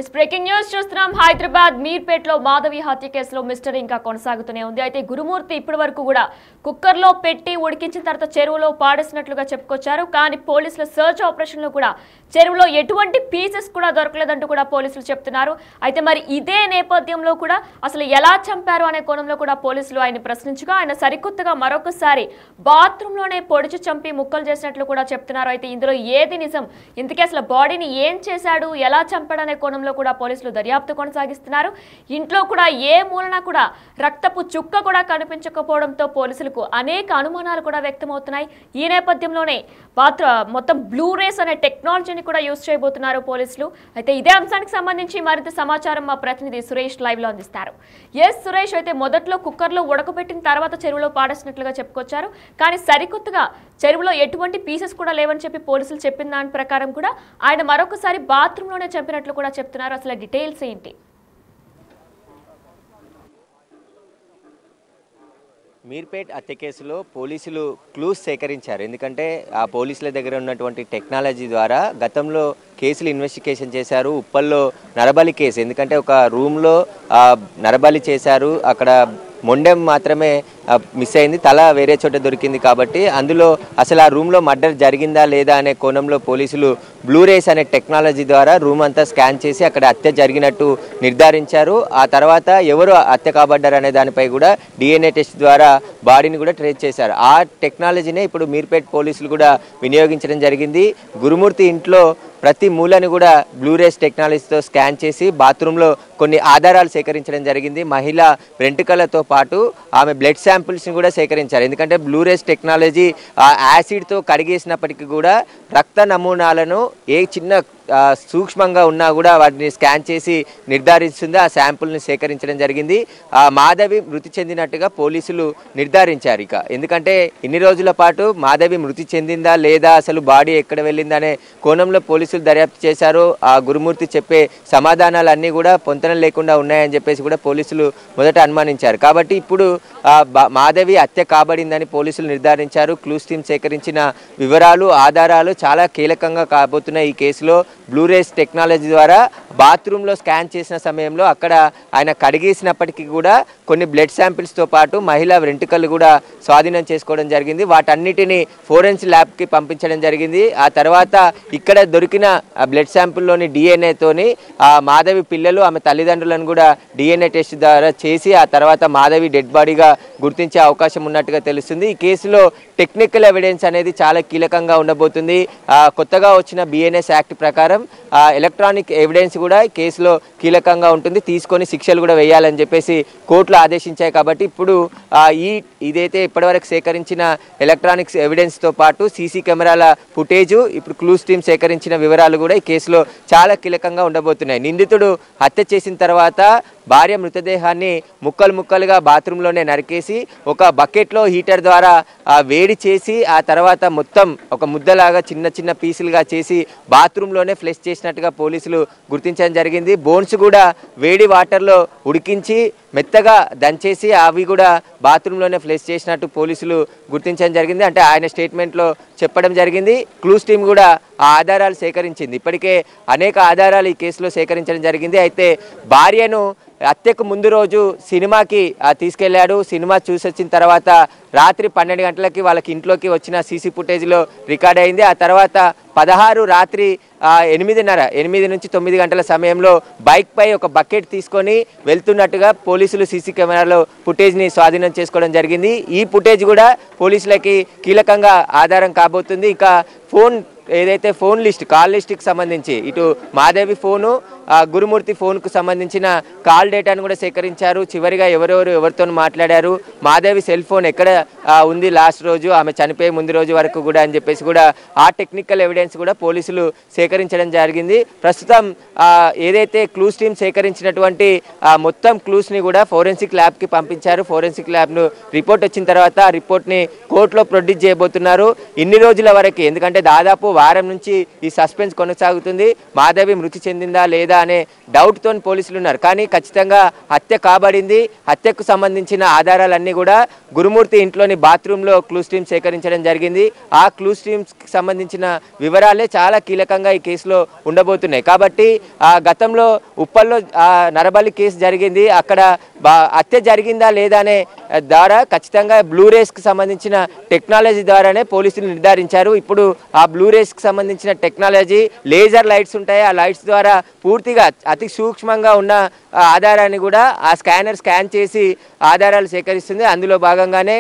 इस breaking news చూస్తున్నాం హైదరాబాద్ మీర్పేటలో మాధవి హత్య కేసులో మిస్టరీ ఇంకా కొనసాగుతూనే ఉంది. అయితే గురుమూర్తి ఇప్పటివరకు కూడా కుక్కర్లో పెట్టి ఉడికించిన తర్వాత చెరువులో పాడేసినట్లుగా చెప్పుకొచ్చారు. కానీ పోలీసుల సర్చ్ ఆపరేషన్ లో కూడా చెరువులో ఎటువంటి పీసెస్ కూడా దొరకలేదంటూ కూడా పోలీసులు చెప్తున్నారు. అయితే మరి ఇదే నేపథ్యంలో కూడా అసలు ఎలా చంపారు అనే కోణంలో కూడా పోలీసులు ఆయన ప్రశ్నించగా ఆయన సరికొత్తగా మరొకసారి బాత్రూమ్ లోనే పొడిచి చంపి ముక్కలు చేసినట్లు కూడా చెప్తున్నారు. అయితే ఇందులో ఏది నిజం, ఇంతకీ అసలు బాడీని ఏం చేశాడు, ఎలా చంపాడు అనే కోణంలో కూడా పోలీసులు దర్యాప్తు కొనసాగిస్తున్నారు. ఇంట్లో కూడా ఏ మూలన కూడా రక్తపు చుక్క కూడా కనిపించకపోవడంతో పోలీసులకు అనేక అనుమానాలు కూడా వ్యక్తమవుతున్నాయి. ఈ నేపథ్యంలోనే మొత్తం బ్లూ రేస్ అనే టెక్నాలజీని కూడా యూజ్ చేయబోతున్నారు పోలీసులు. అయితే ఇదే అంశానికి సంబంధించి మరింత సమాచారం మా ప్రతినిధి సురేష్ లైవ్ లో అందిస్తారు. సురేష్, అయితే మొదట్లో కుక్కర్లో ఉడకబెట్టిన తర్వాత చెరువులో పాడేసినట్లుగా చెప్పుకొచ్చారు. కానీ సరికొత్తగా చెరువులో ఎటువంటి పీసెస్ కూడా లేవని చెప్పి పోలీసులు చెప్పిన దాని ప్రకారం కూడా ఆయన మరొకసారి బాత్రూమ్ లోనే చంపినట్లు కూడా చెప్తున్నారు. అసలు డీటెయిల్స్ ఏంటి? మీర్పేట్ హత్య కేసులో పోలీసులు క్లూస్ సేకరించారు. ఎందుకంటే ఆ పోలీసుల దగ్గర ఉన్నటువంటి టెక్నాలజీ ద్వారా గతంలో కేసులు ఇన్వెస్టిగేషన్ చేశారు. ఉప్పల్లో నరబలి కేసు, ఎందుకంటే ఒక రూమ్లో నరబలి చేశారు, అక్కడ మొండెం మాత్రమే మిస్ అయింది, తల వేరే చోట దొరికింది. కాబట్టి అందులో అసలు ఆ రూమ్లో మర్డర్ జరిగిందా లేదా అనే కోణంలో పోలీసులు బ్లూ రేస్ అనే టెక్నాలజీ ద్వారా రూమ్ అంతా స్కాన్ చేసి అక్కడ హత్య జరిగినట్టు నిర్ధారించారు. ఆ తర్వాత ఎవరు హత్య కాబడ్డారు అనే దానిపై కూడా DNA టెస్ట్ ద్వారా బాడీని కూడా ట్రేస్ చేశారు. ఆ టెక్నాలజీనే ఇప్పుడు మీర్పేట్ పోలీసులు కూడా వినియోగించడం జరిగింది. గురుమూర్తి ఇంట్లో ప్రతి మూలని కూడా బ్లూ రేస్ టెక్నాలజీతో స్కాన్ చేసి బాత్రూంలో కొన్ని ఆధారాలు సేకరించడం జరిగింది. మహిళ వెంట్రుకలతో పాటు ఆమె బ్లడ్ శాంపిల్స్ని కూడా సేకరించారు. ఎందుకంటే బ్లూ రేస్ టెక్నాలజీ యాసిడ్తో కడిగేసినప్పటికీ కూడా రక్త నమూనాలను ఏ చిన్న సూక్ష్మంగా ఉన్నా కూడా వాటిని స్కాన్ చేసి నిర్ధారిస్తుంది. ఆ శాంపుల్ని సేకరించడం జరిగింది. మాధవి మృతి చెందినట్టుగా పోలీసులు నిర్ధారించారు. ఎందుకంటే ఇన్ని రోజుల పాటు మాధవి మృతి చెందిందా లేదా, అసలు బాడీ ఎక్కడ వెళ్ళిందనే కోణంలో పోలీసులు దర్యాప్తు చేశారు. ఆ గురుమూర్తి చెప్పే సమాధానాలు అన్నీ కూడా పొంతన లేకుండా ఉన్నాయని చెప్పేసి కూడా పోలీసులు మొదట అనుమానించారు. కాబట్టి ఇప్పుడు మాధవి హత్య కాబడిందని పోలీసులు నిర్ధారించారు. క్లూస్ టీమ్ సేకరించిన వివరాలు, ఆధారాలు చాలా కీలకంగా కాబోతున్నాయి. ఈ కేసులో బ్లూ రేస్ టెక్నాలజీ ద్వారా బాత్రూంలో స్కాన్ చేసిన సమయంలో అక్కడ ఆయన కడిగేసినప్పటికీ కూడా కొన్ని బ్లడ్ శాంపిల్స్తో పాటు మహిళా వెంట్రుకలు కూడా స్వాధీనం చేసుకోవడం జరిగింది. వాటన్నిటిని ఫోరెన్సిక్ ల్యాబ్కి పంపించడం జరిగింది. ఆ తర్వాత ఇక్కడ దొరికిన బ్లడ్ శాంపుల్లోని DNAతోని మాధవి పిల్లలు, ఆమె తల్లిదండ్రులను కూడా DNA టెస్ట్ ద్వారా చేసి ఆ తర్వాత మాధవి డెడ్ బాడీగా గుర్తించే అవకాశం ఉన్నట్టుగా తెలుస్తుంది. ఈ కేసులో టెక్నికల్ ఎవిడెన్స్ అనేది చాలా కీలకంగా ఉండబోతుంది. కొత్తగా వచ్చిన BNS యాక్ట్ ప్రకారం ఎలక్ట్రానిక్ ఎవిడెన్స్ కూడా కేసులో కీలకంగా ఉంటుంది. తీసుకొని శిక్షలు కూడా వేయాలని చెప్పేసి కోర్టులు ఆదేశించాయి. కాబట్టి ఇప్పుడు ఇదైతే ఇప్పటివరకు సేకరించిన ఎలక్ట్రానిక్స్ ఎవిడెన్స్తో పాటు సీసీ కెమెరాల ఫుటేజు, ఇప్పుడు క్లూస్ టీమ్ సేకరించిన వివరాలు కూడా ఈ కేసులో చాలా కీలకంగా ఉండబోతున్నాయి. నిందితుడు హత్య చేసిన తర్వాత భార్య మృతదేహాన్ని ముక్కలు ముక్కలుగా బాత్రూంలోనే నరికేసి ఒక బకెట్లో హీటర్ ద్వారా వేడి చేసి ఆ తర్వాత మొత్తం ఒక ముద్దలాగా చిన్న చిన్న పీసులుగా చేసి బాత్రూంలోనే ఫ్లష్ చేసినట్టుగా పోలీసులు గుర్తించడం జరిగింది. బోన్స్ కూడా వేడి వాటర్లో ఉడికించి మెత్తగా దంచేసి అవి కూడా బాత్రూంలోనే ఫ్లష్ చేసినట్టు పోలీసులు గుర్తించడం జరిగింది. అంటే ఆయన స్టేట్మెంట్లో చెప్పడం జరిగింది. క్లూస్ టీమ్ కూడా ఆ ఆధారాలు సేకరించింది. ఇప్పటికే అనేక ఆధారాలు ఈ కేసులో సేకరించడం జరిగింది. అయితే భార్యను హత్యకు ముందు రోజు సినిమాకి తీసుకెళ్లాడు. సినిమా చూసి వచ్చిన తర్వాత రాత్రి 12 గంటలకి వాళ్ళకి ఇంట్లోకి వచ్చిన సీసీ ఫుటేజ్లో రికార్డ్ అయింది. ఆ తర్వాత 16 రాత్రి 8 నుంచి 9 గంటల సమయంలో బైక్ పై ఒక బకెట్ తీసుకొని వెళ్తున్నట్టుగా పోలీసులు సీసీ కెమెరాలో ఫుటేజ్ని స్వాధీనం చేసుకోవడం జరిగింది. ఈ ఫుటేజ్ కూడా పోలీసులకి కీలకంగా ఆధారం కాబోతుంది. ఇంకా ఫోన్ ఏదైతే ఫోన్ లిస్ట్, కాల్ లిస్ట్కి సంబంధించి ఇటు మాధవి ఫోను, గురుమూర్తి ఫోన్కు సంబంధించిన కాల్ డేటాను కూడా సేకరించారు. చివరిగా ఎవరితో మాట్లాడారు, మాధవి సెల్ ఫోన్ ఎక్కడ ఉంది లాస్ట్ రోజు, ఆమె చనిపోయే ముందు రోజు వరకు కూడా అని చెప్పేసి కూడా ఆ టెక్నికల్ ఎవిడెన్స్ కూడా పోలీసులు సేకరించడం జరిగింది. ప్రస్తుతం ఏదైతే క్లూస్ టీమ్ సేకరించినటువంటి మొత్తం క్లూస్ని కూడా ఫోరెన్సిక్ ల్యాబ్కి పంపించారు. ఫోరెన్సిక్ ల్యాబ్ను రిపోర్ట్ వచ్చిన తర్వాత ఆ రిపోర్ట్ని కోర్టులో ప్రొడ్యూస్ చేయబోతున్నారు. ఇన్ని రోజుల వరకు, ఎందుకంటే ఎందుకంటే దాదాపు వారం నుంచి ఈ సస్పెన్స్ కొనసాగుతుంది. మాధవి మృతి చెందిందా లేదా అనే డౌట్తో పోలీసులు ఉన్నారు. కానీ ఖచ్చితంగా హత్య కాబడింది. హత్యకు సంబంధించిన ఆధారాలన్నీ కూడా గురుమూర్తి ఇంట్లోని బాత్రూంలో క్లూ స్ట్రీమ్ సేకరించడం జరిగింది. ఆ క్లూ స్ట్రీమ్స్కి సంబంధించిన వివరాలే చాలా కీలకంగా ఈ కేసులో ఉండబోతున్నాయి. కాబట్టి గతంలో ఉప్పల్లో నరబలి కేసు జరిగింది. అక్కడ హత్య జరిగిందా లేదా అనే ద్వారా ఖచ్చితంగా బ్లూరేస్కి సంబంధించిన టెక్నాలజీ ద్వారానే పోలీసులు నిర్ధారించారు. ఇప్పుడు ఆ బ్లూరేస్కి సంబంధించిన టెక్నాలజీ లేజర్ లైట్స్ ఉంటాయి. ఆ లైట్స్ ద్వారా పూర్తిగా అతి సూక్ష్మంగా ఉన్న ఆధారాన్ని కూడా ఆ స్కానర్ స్కాన్ చేసి ఆధారాలు సేకరిస్తుంది. అందులో భాగంగానే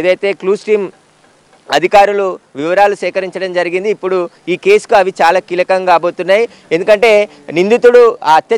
ఏదైతే క్లూ స్ట్రీమ్ అధికారులు వివరాలు సేకరించడం జరిగింది. ఇప్పుడు ఈ కేసుకు అవి చాలా కీలకంగా కాబోతున్నాయి. ఎందుకంటే నిందితుడు ఆ హత్య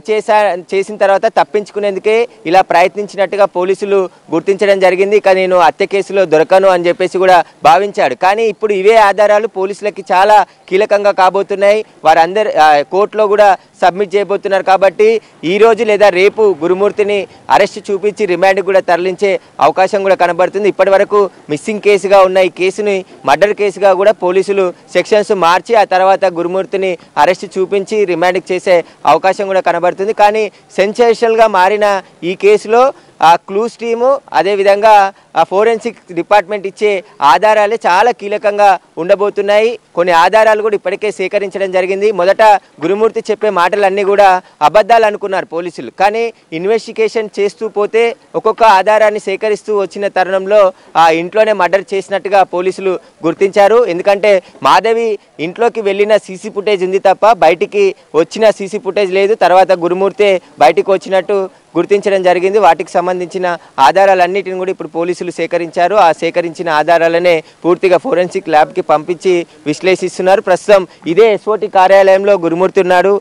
చేసిన తర్వాత తప్పించుకునేందుకే ఇలా ప్రయత్నించినట్టుగా పోలీసులు గుర్తించడం జరిగింది. ఇక నేను హత్య కేసులో దొరకను అని చెప్పేసి కూడా భావించాడు. కానీ ఇప్పుడు ఇవే ఆధారాలు పోలీసులకి చాలా కీలకంగా కాబోతున్నాయి. వారందరు కోర్టులో కూడా సబ్మిట్ చేయబోతున్నారు. కాబట్టి ఈ రోజు లేదా రేపు గురుమూర్తిని అరెస్ట్ చూపించి రిమాండ్ కూడా తరలించే అవకాశం కూడా కనబడుతుంది. ఇప్పటి వరకు మిస్సింగ్ కేసుగా ఉన్న ఈ కేసుని మర్డర్ కేసుగా కూడా పోలీసులు సెక్షన్స్ మార్చి ఆ తర్వాత గురుమూర్తిని అరెస్ట్ చూపించి రిమాండ్కి చేసే అవకాశం కూడా కనబడుతుంది. కానీ సెన్సేషనల్గా మారిన ఈ కేసులో ఆ క్లూ స్ట్రీము అదేవిధంగా ఆ ఫోరెన్సిక్ డిపార్ట్మెంట్ ఇచ్చే ఆధారాలే చాలా కీలకంగా ఉండబోతున్నాయి. కొన్ని ఆధారాలు కూడా ఇప్పటికే సేకరించడం జరిగింది. మొదట గురుమూర్తి చెప్పే మాటలన్నీ కూడా అబద్ధాలు అనుకున్నారు పోలీసులు. కానీ ఇన్వెస్టిగేషన్ చేస్తూ పోతే ఒక్కొక్క ఆధారాన్ని సేకరిస్తూ వచ్చిన తరుణంలో ఆ ఇంట్లోనే మర్డర్ చేసినట్టుగా పోలీసులు గుర్తించారు. ఎందుకంటే మాధవి ఇంట్లోకి వెళ్ళిన సీసీ ఫుటేజ్ ఉంది తప్ప బయటికి వచ్చిన సీసీ ఫుటేజ్ లేదు. తర్వాత గురుమూర్తి బయటికి వచ్చినట్టు గుర్తించడం జరిగింది. వాటికి సంబంధించిన ఆధారాలన్నిటిని కూడా ఇప్పుడు పోలీసులు సేకరించారు. ఆ సేకరించిన ఆధారాలనే పూర్తిగా ఫోరెన్సిక్ ల్యాబ్కి పంపించి విశ్లేషిస్తున్నారు. ప్రస్తుతం ఇదే ఎస్ఓటి కార్యాలయంలో గురుమూర్తి ఉన్నాడు.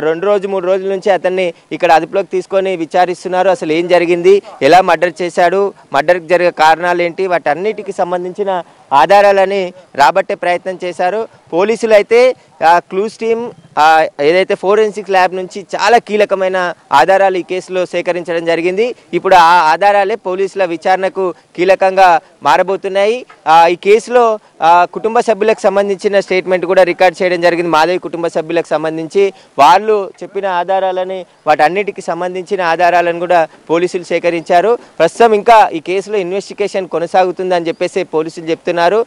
2-3 రోజుల నుంచి అతన్ని ఇక్కడ అదుపులోకి తీసుకొని విచారిస్తున్నారు. అసలు ఏం జరిగింది, ఎలా మర్డర్ చేశాడు, మర్డర్కి జరిగే కారణాలు ఏంటి, వాటన్నిటికి సంబంధించిన ఆధారాలని రాబట్టే ప్రయత్నం చేశారు. పోలీసులు అయితే క్లూ స్ట్రీమ్ ఏదైతే ఫోరెన్సిక్ ల్యాబ్ నుంచి చాలా కీలకమైన ఆధారాలు ఈ కేసులో సేకరించడం జరిగింది. ఇప్పుడు ఆ ఆధారాలే పోలీసుల విచారణకు కీలకంగా మారబోతున్నాయి. ఈ కేసులో కుటుంబ సభ్యులకు సంబంధించిన స్టేట్మెంట్ కూడా రికార్డ్ చేయడం జరిగింది. మాధవి కుటుంబ సభ్యులకు సంబంధించి వాళ్ళు చెప్పిన ఆధారాలని వాటన్నిటికి సంబంధించిన ఆధారాలను కూడా పోలీసులు సేకరించారు. ప్రస్తుతం ఇంకా ఈ కేసులో ఇన్వెస్టిగేషన్ కొనసాగుతుందని చెప్పేసి పోలీసులు చెప్తున్నారు.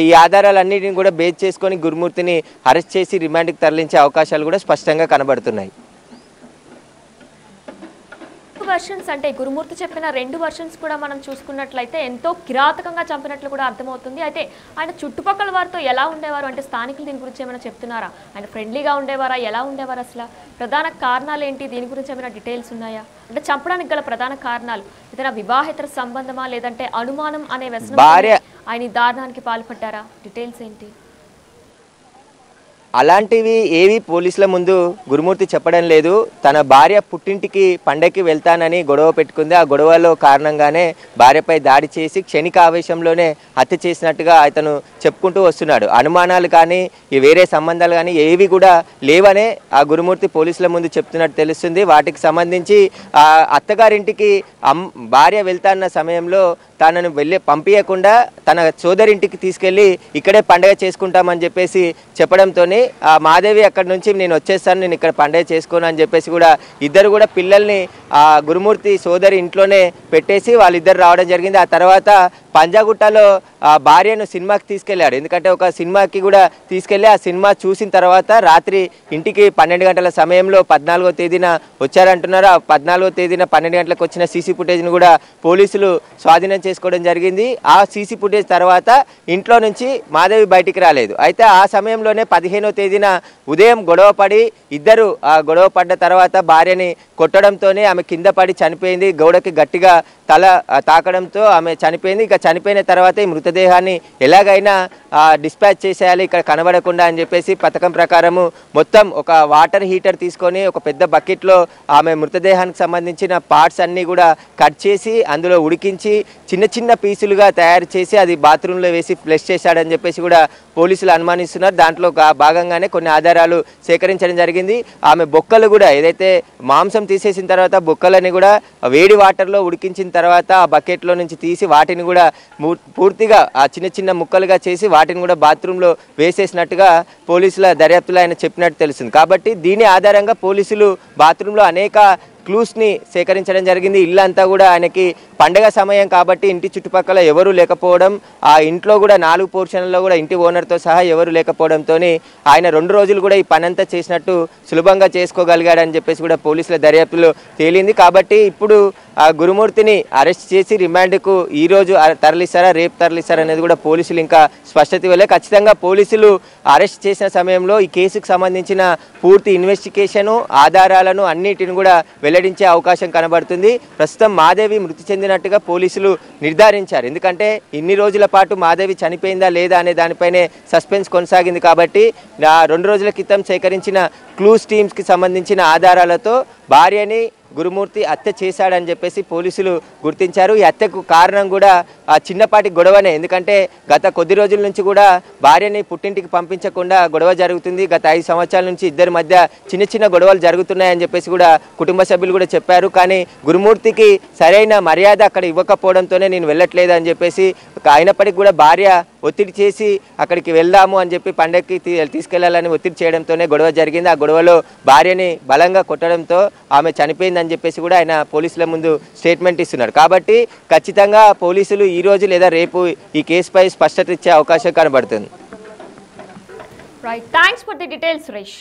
ఈ ఆధారాలన్నిటిని కూడా బేస్ చేసుకొని గురుమూర్తిని అరెస్ట్ చేసి రిమాండ్కి తరలించే అవకాశాలు కూడా స్పష్టంగా కనబడుతున్నాయి. వర్షన్స్ అంటే గురుమూర్తి చెప్పిన 2 వర్షన్స్ కూడా మనం చూసుకున్నట్లయితే ఎంతో కిరాతకంగా చంపినట్లు కూడా అర్థమవుతుంది. అయితే ఆయన చుట్టుపక్కల వారితో ఎలా ఉండేవారు అంటే స్థానికులు దీని గురించి ఏమైనా చెప్తున్నారా? ఆయన ఫ్రెండ్లీగా ఉండేవారా, ఎలా ఉండేవారు, అసలు ప్రధాన కారణాలు ఏంటి, దీని గురించి ఏమైనా డీటెయిల్స్ ఉన్నాయా? అంటే చంపడానికి గల ప్రధాన కారణాలు ఏదైనా వివాహేతర సంబంధమా లేదంటే అనుమానం అనే వ్యసనం ఆయన దారుణానికి పాల్పడ్డారా? డీటెయిల్స్ ఏంటి? అలాంటివి ఏవి పోలీసుల ముందు గురుమూర్తి చెప్పడం లేదు. తన భార్య పుట్టింటికి పండగకి వెళ్తానని గొడవ పెట్టుకుంది. ఆ గొడవలో కారణంగానే భార్యపై దాడి చేసి క్షణిక ఆవేశంలోనే హత్య చేసినట్టుగా అతను చెప్పుకుంటూ వస్తున్నాడు. అనుమానాలు కానీ వేరే సంబంధాలు కానీ ఏవి కూడా లేవనే ఆ గురుమూర్తి పోలీసుల ముందు చెప్తున్నట్టు తెలుస్తుంది. వాటికి సంబంధించి ఆ అత్తగారింటికి భార్య వెళ్తాన్న సమయంలో తనను పంపించకుండా తన సోదరింటికి తీసుకెళ్ళి ఇక్కడే పండగ చేసుకుంటామని చెప్పేసి చెప్పడంతో ఆ మాధవి అక్కడి నుంచి నేను వచ్చేస్తాను, నేను ఇక్కడ పండగ చేసుకోను అని చెప్పేసి కూడా ఇద్దరు కూడా పిల్లల్ని ఆ గురుమూర్తి సోదరి ఇంట్లోనే పెట్టేసి వాళ్ళిద్దరు రావడం జరిగింది. ఆ తర్వాత పంజాగుట్టలో ఆ భార్యను సినిమాకి తీసుకెళ్లాడు. ఎందుకంటే ఒక సినిమాకి కూడా తీసుకెళ్లి ఆ సినిమా చూసిన తర్వాత రాత్రి ఇంటికి 12 గంటల సమయంలో 14వ తేదీన వచ్చారంటున్నారు. ఆ 14వ తేదీన 12 గంటలకు వచ్చిన సీసీ ఫుటేజ్ను కూడా పోలీసులు స్వాధీనం చేసుకోవడం జరిగింది. ఆ సీసీ ఫుటేజ్ తర్వాత ఇంట్లో నుంచి మాధవి బయటికి రాలేదు. అయితే ఆ సమయంలోనే 15వ తేదీన ఉదయం గొడవ పడి ఇద్దరు ఆ గొడవ పడ్డ తర్వాత భార్యని కొట్టడంతోనే ఆమె కింద పడి చనిపోయింది. గోడకి గట్టిగా తల తాకడంతో ఆమె చనిపోయింది. ఇక చనిపోయిన తర్వాత ఈ మృతదేహాన్ని ఎలాగైనా డిస్పాచ్ చేసేయాలి ఇక్కడ కనబడకుండా అని చెప్పేసి పథకం ప్రకారము మొత్తం ఒక వాటర్ హీటర్ తీసుకొని ఒక పెద్ద బకెట్లో ఆమె మృతదేహానికి సంబంధించిన పార్ట్స్ అన్నీ కూడా కట్ చేసి అందులో ఉడికించి చిన్న చిన్న పీసులుగా తయారు చేసి అది బాత్రూంలో వేసి ఫ్లష్ చేశాడని చెప్పేసి కూడా పోలీసులు అనుమానిస్తున్నారు. దాంట్లో భాగంగానే కొన్ని ఆధారాలు సేకరించడం జరిగింది. ఆమె బొక్కలు కూడా ఏదైతే మాంసం తీసేసిన తర్వాత బొక్కలని కూడా వేడి వాటర్లో ఉడికించిన తర్వాత ఆ బకెట్లో నుంచి తీసి వాటిని కూడా పూర్తిగా ఆ చిన్న చిన్న ముక్కలుగా చేసి వాటిని కూడా బాత్రూంలో వేసేసినట్టుగా పోలీసుల దర్యాప్తులో ఆయన చెప్పినట్టు తెలుస్తుంది. కాబట్టి దీని ఆధారంగా పోలీసులు బాత్రూంలో అనేక క్లూస్ని సేకరించడం జరిగింది. ఇల్లంతా కూడా ఆయనకి పండగ సమయం కాబట్టి ఇంటి చుట్టుపక్కల ఎవరు లేకపోవడం, ఆ ఇంట్లో కూడా 4 పోర్షన్లలో కూడా ఇంటి ఓనర్తో సహా ఎవరు లేకపోవడంతో ఆయన 2 రోజులు కూడా ఈ పనంతా చేసినట్టు సులభంగా చేసుకోగలిగాడని చెప్పేసి కూడా పోలీసుల దర్యాప్తులో తేలింది. కాబట్టి ఇప్పుడు ఆ గురుమూర్తిని అరెస్ట్ చేసి రిమాండ్కు ఈరోజు తరలిస్తారా రేపు తరలిస్తారా అనేది కూడా పోలీసులు ఇంకా స్పష్టత ఇవ్వలే. ఖచ్చితంగా పోలీసులు అరెస్ట్ చేసిన సమయంలో ఈ కేసుకు సంబంధించిన పూర్తి ఇన్వెస్టిగేషను ఆధారాలను అన్నిటిని కూడా వెల్లడించే అవకాశం కనబడుతుంది. ప్రస్తుతం మాదేవి మృతి చెందినట్టుగా పోలీసులు నిర్ధారించారు. ఎందుకంటే ఇన్ని రోజుల పాటు మాదేవి చనిపోయిందా లేదా అనే దానిపైనే సస్పెన్స్ కొనసాగింది. కాబట్టి 2 రోజుల క్రితం సేకరించిన క్లూస్ టీమ్స్కి సంబంధించిన ఆధారాలతో భార్యని గురుమూర్తి హత్య చేశాడని చెప్పేసి పోలీసులు గుర్తించారు. ఈ హత్యకు కారణం కూడా ఆ చిన్నపాటి గొడవనే. ఎందుకంటే గత కొద్ది రోజుల నుంచి కూడా భార్యని పుట్టింటికి పంపించకుండా గొడవ జరుగుతుంది. గత 5 సంవత్సరాల నుంచి ఇద్దరి మధ్య చిన్న చిన్న గొడవలు జరుగుతున్నాయని చెప్పేసి కూడా కుటుంబ సభ్యులు కూడా చెప్పారు. కానీ గురుమూర్తికి సరైన మర్యాద అక్కడ ఇవ్వకపోవడంతోనే నేను వెళ్ళట్లేదు అని చెప్పేసి, అయినప్పటికీ కూడా భార్య ఒత్తిడి చేసి అక్కడికి వెళ్దాము అని చెప్పి పండగకి తీసుకెళ్లాలని ఒత్తిడి చేయడంతోనే గొడవ జరిగింది. ఆ గొడవలో భార్యని బలంగా కొట్టడంతో ఆమె చనిపోయిందని చెప్పేసి కూడా ఆయన పోలీసుల ముందు స్టేట్మెంట్ ఇస్తున్నారు. కాబట్టి ఖచ్చితంగా పోలీసులు ఈ రోజు లేదా రేపు ఈ కేసుపై స్పష్టత ఇచ్చే అవకాశం కనబడుతుంది. Right, thanks for the details Suresh.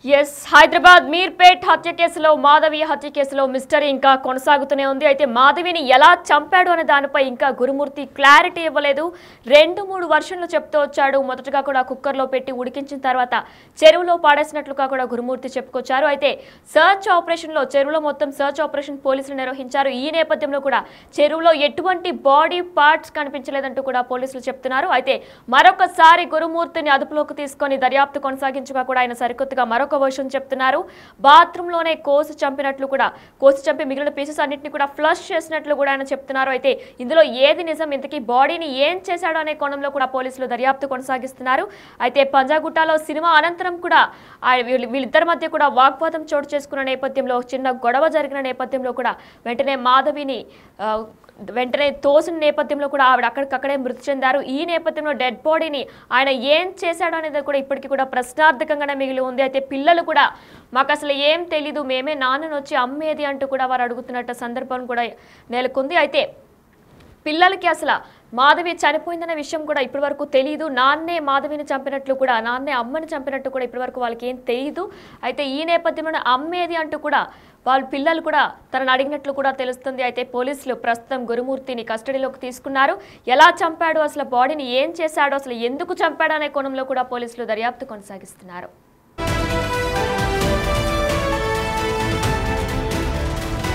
Yes, Hyderabad Meerpet హత్య కేసులో మాధవి హత్య కేసులో మిస్టరీ ఇంకా కొనసాగుతూనే ఉంది. అయితే మాధవిని ఎలా చంపాడు అనే దానిపై ఇంకా గురుమూర్తి క్లారిటీ ఇవ్వలేదు. 2-3 వర్షన్లు చెప్తూ వచ్చాడు. మొదటగా కూడా కుక్కర్లో పెట్టి ఉడికించిన తర్వాత చెరువులో పాడేసినట్లుగా కూడా గురుమూర్తి చెప్పుకొచ్చారు. అయితే సర్చ్ ఆపరేషన్లో చెరువులో మొత్తం సర్చ్ ఆపరేషన్ పోలీసులు నిర్వహించారు. ఈ నేపథ్యంలో కూడా చెరువులో ఎటువంటి బాడీ పార్ట్స్ కనిపించలేదంటూ కూడా పోలీసులు చెప్తున్నారు. అయితే మరొకసారి గురుమూర్తిని అదుపులోకి తీసుకొని దర్యాప్తు కొనసాగించగా కూడా ఆయన సరికొత్తగా మరొక వర్షన్ చెప్తున్నారు. బాత్రూంలోనే కోసి చంపి మిగిలిన పీసెస్ అన్నింటినీ కూడా ఫ్లష్ చేసినట్లు కూడా ఆయన చెప్తున్నారు. అయితే ఇందులో ఏది నిజం, ఇంతకీ బాడీని ఏం చేశాడో అనే కోణంలో కూడా పోలీసులు దర్యాప్తు కొనసాగిస్తున్నారు. అయితే పంజాగుట్టలో సినిమా అనంతరం కూడా వీళ్ళిద్దరి మధ్య కూడా వాగ్వాదం చోటు చేసుకున్న నేపథ్యంలో, చిన్న గొడవ జరిగిన నేపథ్యంలో కూడా వెంటనే తోసిన నేపథ్యంలో కూడా ఆవిడ అక్కడికక్కడే మృతి చెందారు. ఈ నేపథ్యంలో డెడ్ బాడీని ఆయన ఏం చేశాడో అనేది కూడా ఇప్పటికీ కూడా ప్రశ్నార్థకంగానే మిగిలి ఉంది. అయితే పిల్లలు కూడా మాకు అసలు ఏం తెలీదు, మేమే నాన్నను వచ్చి అమ్మేది అంటూ కూడా వారు అడుగుతున్నట్టు సందర్భం కూడా నెలకొంది. అయితే పిల్లలకి అసలు మాధవి చనిపోయిందనే విషయం కూడా ఇప్పటి వరకు తెలియదు. నాన్నే మాధవిని చంపినట్లు కూడా, నాన్నే అమ్మని చంపినట్టు కూడా ఇప్పటి వరకు వాళ్ళకి ఏం తెలియదు. అయితే ఈ నేపథ్యంలో అమ్మేది అంటూ కూడా వాళ్ళ పిల్లలు కూడా తనను అడిగినట్లు కూడా తెలుస్తుంది. అయితే పోలీసులు ప్రస్తుతం గురుమూర్తిని కస్టడీలోకి తీసుకున్నారు. ఎలా చంపాడు, అసలు బాడీని ఏం చేశాడు, అసలు ఎందుకు చంపాడు అనే కోణంలో కూడా పోలీసులు దర్యాప్తు కొనసాగిస్తున్నారు.